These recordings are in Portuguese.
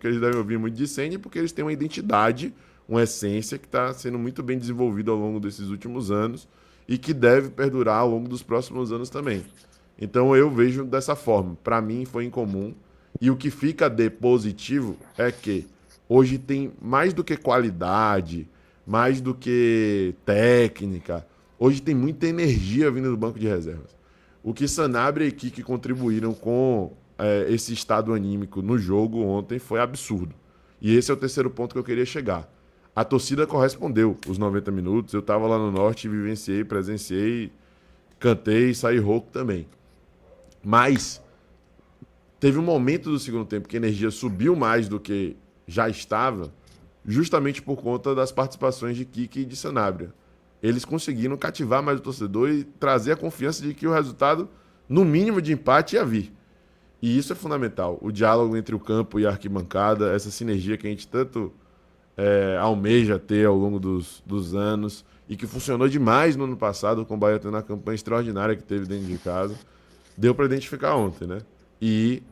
porque eles devem ouvir muito de Ceni, porque eles têm uma identidade, uma essência que está sendo muito bem desenvolvida ao longo desses últimos anos e que deve perdurar ao longo dos próximos anos também. Então eu vejo dessa forma. Para mim foi incomum. E o que fica de positivo é que hoje tem mais do que qualidade, mais do que técnica. Hoje tem muita energia vindo do banco de reservas. O que Sanabria e Kiki contribuíram com esse estado anímico no jogo ontem foi absurdo. E esse é o terceiro ponto que eu queria chegar. A torcida correspondeu os 90 minutos. Eu estava lá no Norte, vivenciei, presenciei, cantei e saí rouco também. Mas teve um momento do segundo tempo que a energia subiu mais do que já estava, justamente por conta das participações de Kiki e de Sanabria. Eles conseguiram cativar mais o torcedor e trazer a confiança de que o resultado, no mínimo de empate, ia vir. E isso é fundamental. O diálogo entre o campo e a arquibancada, essa sinergia que a gente tanto almeja ter ao longo dos anos e que funcionou demais no ano passado, com o Bahia tendo a campanha extraordinária que teve dentro de casa, deu para identificar ontem, né? E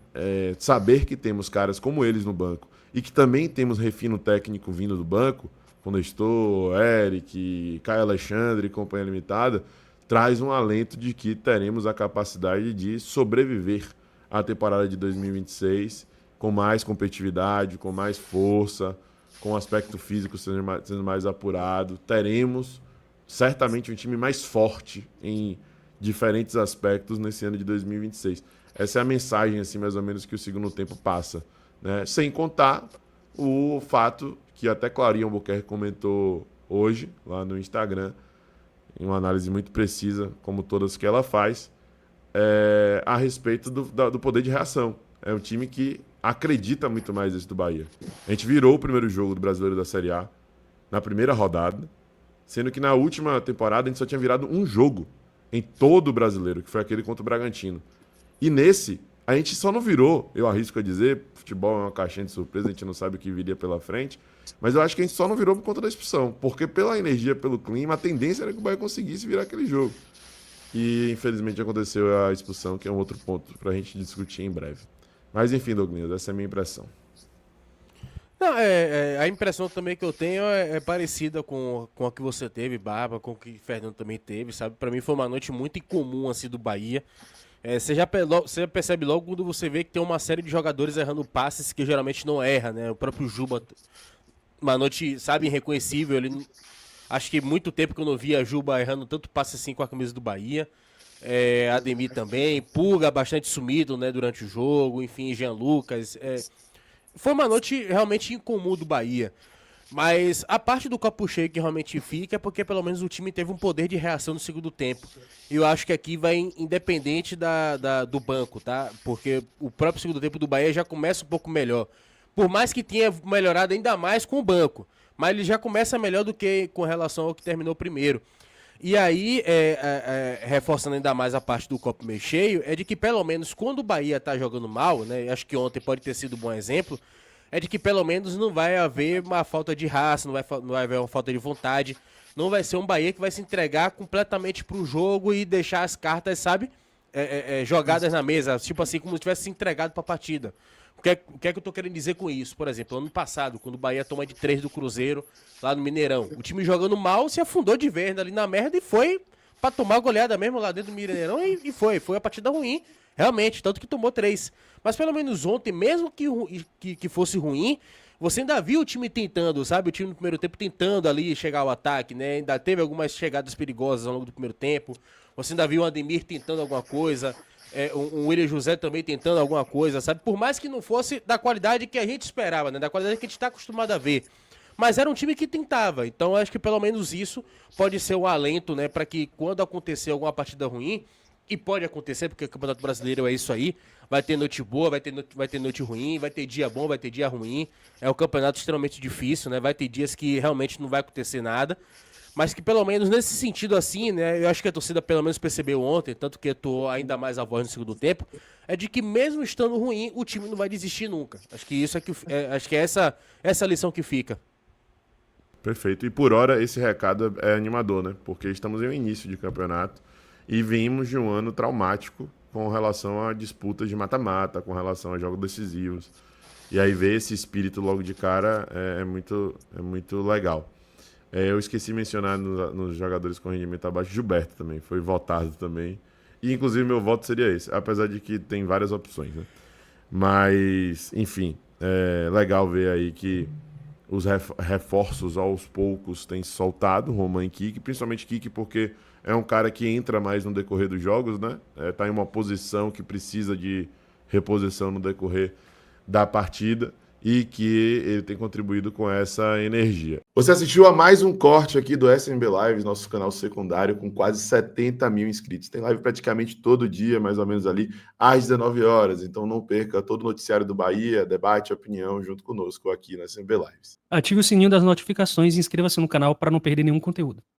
saber que temos caras como eles no banco e que também temos refino técnico vindo do banco, quando estou, Eric, Caio Alexandre e companhia limitada, traz um alento de que teremos a capacidade de sobreviver à temporada de 2026 com mais competitividade, com mais força, com o aspecto físico sendo mais apurado. Teremos certamente um time mais forte em diferentes aspectos nesse ano de 2026. Essa é a mensagem, assim, mais ou menos, que o segundo tempo passa, né? Sem contar o fato que até Clarinha Albuquerque comentou hoje, lá no Instagram, em uma análise muito precisa, como todas que ela faz, a respeito do poder de reação. É um time que acredita muito mais nesse do Bahia. A gente virou o primeiro jogo do Brasileiro da Série A na primeira rodada, sendo que na última temporada a gente só tinha virado um jogo em todo o Brasileiro, que foi aquele contra o Bragantino. E nesse, a gente só não virou, eu arrisco a dizer, futebol é uma caixinha de surpresa, a gente não sabe o que viria pela frente, mas eu acho que a gente só não virou por conta da expulsão, porque pela energia, pelo clima, a tendência era que o Bahia conseguisse virar aquele jogo. E infelizmente aconteceu a expulsão, que é um outro ponto pra gente discutir em breve. Mas enfim, Douglas, essa é a minha impressão. Não, a impressão também que eu tenho é parecida com a que você teve, Barba, com o que o Fernando também teve, sabe? Pra mim foi uma noite muito incomum, assim, do Bahia. Você já percebe logo quando você vê que tem uma série de jogadores errando passes que geralmente não erra, né? O próprio Juba, uma noite, sabe, irreconhecível. Acho que muito tempo que eu não via Juba errando tanto passe assim com a camisa do Bahia. Ademir também, Puga bastante sumido, né, durante o jogo, enfim, Jean Lucas. Foi uma noite realmente incomum do Bahia. Mas a parte do copo cheio que realmente fica é porque pelo menos o time teve um poder de reação no segundo tempo. E eu acho que aqui vai independente do banco, tá? Porque o próprio segundo tempo do Bahia já começa um pouco melhor. Por mais que tenha melhorado ainda mais com o banco. Mas ele já começa melhor do que com relação ao que terminou primeiro. E aí, reforçando ainda mais a parte do copo meio cheio, é de que pelo menos quando o Bahia tá jogando mal, né? Acho que ontem pode ter sido um bom exemplo, é de que pelo menos não vai haver uma falta de raça, não vai haver uma falta de vontade, não vai ser um Bahia que vai se entregar completamente pro jogo e deixar as cartas, sabe, jogadas na mesa, tipo assim, como se tivesse se entregado pra partida. O que é que eu tô querendo dizer com isso? Por exemplo, ano passado, quando o Bahia toma de 3 do Cruzeiro, lá no Mineirão, o time jogando mal se afundou de verde ali na merda e foi pra tomar goleada mesmo lá dentro do Mineirão e foi a partida ruim, realmente, tanto que tomou 3. Mas pelo menos ontem, mesmo que fosse ruim, você ainda viu o time tentando, sabe? O time no primeiro tempo tentando ali chegar ao ataque, né? Ainda teve algumas chegadas perigosas ao longo do primeiro tempo. Você ainda viu o Ademir tentando alguma coisa. Um William José também tentando alguma coisa, sabe? Por mais que não fosse da qualidade que a gente esperava, né? Da qualidade que a gente está acostumado a ver. Mas era um time que tentava. Então acho que pelo menos isso pode ser um alento, né? Para que quando acontecer alguma partida ruim, e pode acontecer, porque o Campeonato Brasileiro é isso aí. Vai ter noite boa, vai ter noite ruim, vai ter dia bom, vai ter dia ruim. É um campeonato extremamente difícil, né? Vai ter dias que realmente não vai acontecer nada. Mas que pelo menos nesse sentido assim, né? Eu acho que a torcida pelo menos percebeu ontem, tanto que eu tô ainda mais a voz no segundo tempo, é de que mesmo estando ruim, o time não vai desistir nunca. Acho que isso acho que é essa lição que fica. Perfeito. E por hora esse recado é animador, né? Porque estamos em um início de campeonato e vimos de um ano traumático com relação a disputas de mata-mata, com relação a jogos decisivos. E aí ver esse espírito logo de cara é muito legal. Eu esqueci de mencionar nos jogadores com rendimento abaixo, Gilberto também, foi votado também. E inclusive meu voto seria esse, apesar de que tem várias opções, né? Mas, enfim, é legal ver aí que os reforços aos poucos têm soltado, Roman e Kik, principalmente Kik porque é um cara que entra mais no decorrer dos jogos, né? Tá em uma posição que precisa de reposição no decorrer da partida e que ele tem contribuído com essa energia. Você assistiu a mais um corte aqui do SMB Live, nosso canal secundário, com quase 70 mil inscritos. Tem live praticamente todo dia, mais ou menos ali, às 19 horas. Então não perca todo o noticiário do Bahia, debate, opinião, junto conosco aqui no SMB Lives. Ative o sininho das notificações e inscreva-se no canal para não perder nenhum conteúdo.